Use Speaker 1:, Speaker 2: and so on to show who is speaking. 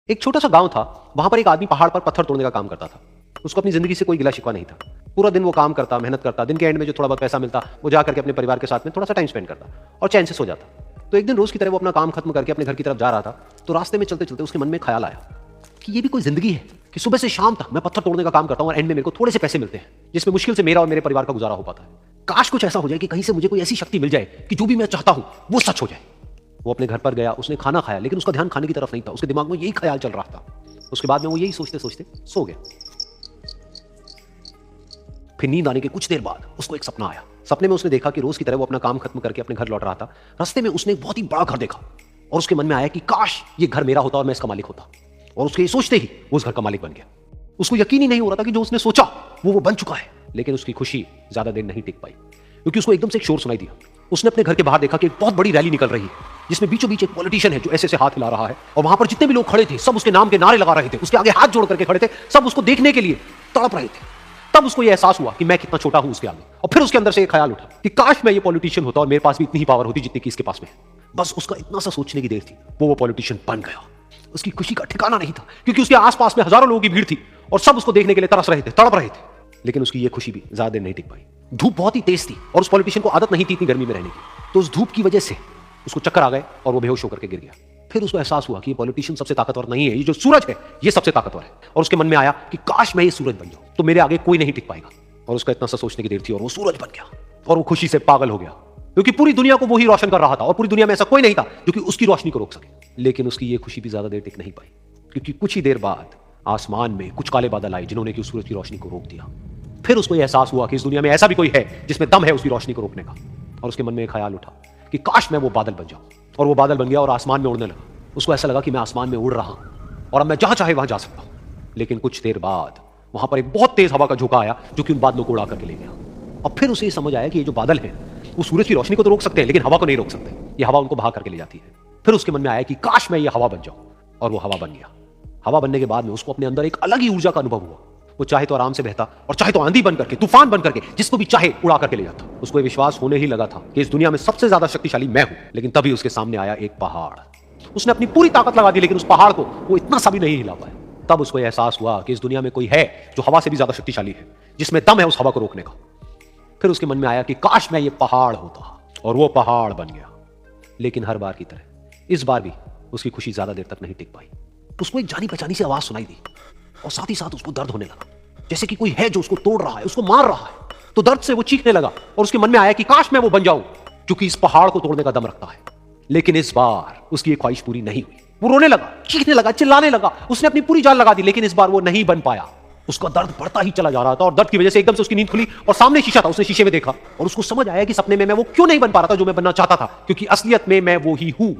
Speaker 1: एक छोटा सा गांव था। वहां पर एक आदमी पहाड़ पर पत्थर तोड़ने का काम करता था। उसको अपनी जिंदगी से कोई गिला शिकवा नहीं था। पूरा दिन वो काम करता, मेहनत करता, दिन के एंड में जो थोड़ा बहुत पैसा मिलता वो जा करके अपने परिवार के साथ में थोड़ा सा टाइम स्पेंड करता और चैन से सो जाता। तो एक दिन रोज की तरह वो अपना काम खत्म करके अपने घर की तरफ जा रहा था। तो रास्ते में चलते चलते उसके मन में ख्याल आया कि ये भी कोई जिंदगी है कि सुबह से शाम तक मैं पत्थर तोड़ने का काम करता हूं और एंड में मेरे को थोड़े से पैसे मिलते हैं जिसमें मुश्किल से मेरा और मेरे परिवार का गुजारा हो पाता है। काश कुछ ऐसा हो जाए कि कहीं से मुझे कोई ऐसी शक्ति मिल जाए कि जो भी मैं चाहता हूं वो सच हो जाए। वो अपने घर पर गया, उसने खाना खाया, लेकिन उसका ध्यान खाने की तरफ नहीं था। उसके दिमाग में यही ख्याल चल रहा था। उसके बाद में वो यही सोचते सोचते सो गया। फिर नींद आने के कुछ देर बाद उसको एक सपना आया। सपने में उसने देखा कि रोज की तरह वो अपना काम खत्म करके अपने घर लौट रहा था। रास्ते में उसने एक बहुत ही बड़ा घर देखा और उसके मन में आया कि काश ये घर मेरा होता और मैं इसका मालिक होता। और उसके ये सोचते ही वो उस घर का मालिक बन गया। उसको यकीन ही नहीं हो रहा था कि जो उसने सोचा वो बन चुका है। लेकिन उसकी खुशी ज्यादा देर नहीं टिक पाई, क्योंकि उसको एकदम से एक शोर सुनाई दिया। उसने अपने घर के बाहर देखा कि एक बहुत बड़ी रैली निकल रही है जिसमें बीचों बीच एक पॉलिटिशियन है जो ऐसे से हाथ हिला रहा है। और वहां पर जितने भी लोग खड़े थे सब उसके नाम के नारे लगा रहे थे, उसके आगे हाथ जोड़ करके खड़े थे, सब उसको देखने के लिए तड़प रहे थे। तब उसको यह एहसास हुआ कि मैं कितना छोटा हूं उसके आगे। और फिर उसके अंदर से एक ख्याल उठा कि काश मैं ये पॉलिटिशियन होता और मेरे पास भी इतनी ही पावर होती जितनी कि इसके पास में है। बस उसका इतना सा सोचने की देर थी, वो पॉलिटिशियन बन गया। उसकी खुशी का ठिकाना नहीं था, क्योंकि उसके आसपास में हजारों लोगों की भीड़ थी और सब उसको देखने के लिए तरस रहे थे, तड़प रहे थे। लेकिन उसकी ये खुशी भी ज्यादा देर नहीं टिक पाई। धूप बहुत ही तेज थी और उस पॉलिटिशियन को आदत नहीं थी इतनी गर्मी में रहने की। तो उस धूप की वजह से उसको चक्कर आ गए और वो बेहोश होकर के गिर गया। फिर उसको एहसास हुआ कि ये पॉलिटिशियन सबसे ताकतवर नहीं है, ये जो सूरज है ये सबसे ताकतवर है। और उसके मन में आया कि काश मैं ये सूरज बन जाऊं तो मेरे आगे कोई नहीं टिक पाएगा। और उसका इतना सा सोचने की देर थी और वो सूरज बन गया। और वो खुशी से पागल हो गया, क्योंकि पूरी दुनिया को वो ही रोशन कर रहा था और पूरी दुनिया में ऐसा कोई नहीं था जो कि उसकी रोशनी को रोक सके। लेकिन उसकी ये खुशी भी ज्यादा देर टिक नहीं पाई, क्योंकि कुछ ही देर बाद आसमान में कुछ काले बादल आए जिन्होंने कि उस सूरज की रोशनी को रोक दिया। फिर उसको एहसास हुआ कि इस दुनिया में ऐसा भी कोई है जिसमें दम है उसकी रोशनी को रोकने का। और उसके मन में एक ख्याल उठा कि काश मैं वो बादल बन जाऊं। और वो बादल बन गया और आसमान में उड़ने लगा। उसको ऐसा लगा कि मैं आसमान में उड़ रहा हूं और अब मैं जहां चाहे वहां जा सकता हूं। लेकिन कुछ देर बाद वहां पर एक बहुत तेज हवा का झोंका आया जो कि उन बादलों को उड़ा करके ले गया। और फिर उसे समझ आया कि ये जो बादल है वो सूरज की रोशनी को तो रोक सकते हैं लेकिन हवा को नहीं रोक सकते। ये हवा उनको बहा करके ले जाती है। फिर उसके मन में आया कि काश मैं ये हवा बन जाऊं। और वो हवा बन गया। हवा बनने के बाद में उसको अपने अंदर एक अलग ही ऊर्जा का अनुभव हुआ। वो चाहे तो आराम से बहता और चाहे तो आंधी बन करके, तूफान बन करके, जिसको भी चाहे उड़ा करके ले जाता। उसको ये विश्वास होने ही लगा था कि इस दुनिया में सबसे ज्यादा शक्तिशाली मैं हूं। लेकिन तभी उसके सामने आया एक पहाड़। उसने अपनी पूरी ताकत लगा दी लेकिन उस पहाड़ को वो इतना सा भी नहीं हिला पाया। तब उसको एहसास हुआ कि इस दुनिया में कोई है जो हवा से भी ज्यादा शक्तिशाली है, जिसमें दम है उस हवा को रोकने का। फिर उसके मन में आया कि काश मैं ये पहाड़ होता। और वो पहाड़ बन गया। लेकिन हर बार की तरह इस बार भी उसकी खुशी ज्यादा देर तक नहीं टिक पाई। उसको एक जानी पहचानी सी आवाज सुनाई दी और साथ ही साथ उसको दर्द होने लगा, जैसे कि कोई है जो उसको तोड़ रहा है, उसको मार रहा है। तो दर्द से वो चीखने लगा और उसके मन में आया कि काश मैं वो बन जाऊं क्योंकि इस पहाड़ को तोड़ने का दम रखता है। लेकिन इस बार उसकी एक ख्वाहिश पूरी नहीं हुई। वो रोने लगा, चीखने लगा, चिल्लाने लगा। उसने अपनी पूरी जान लगा दी लेकिन इस बार वो नहीं बन पाया। उसका दर्द बढ़ता ही चला जा रहा था और दर्द की वजह से एकदम से उसकी नींद खुली और सामने शीशा था। उसने शीशे में देखा और उसको समझ आया कि सपने में मैं वो क्यों नहीं बन पा रहा था जो मैं बनना चाहता था, क्योंकि असलियत में मैं वो ही हूं।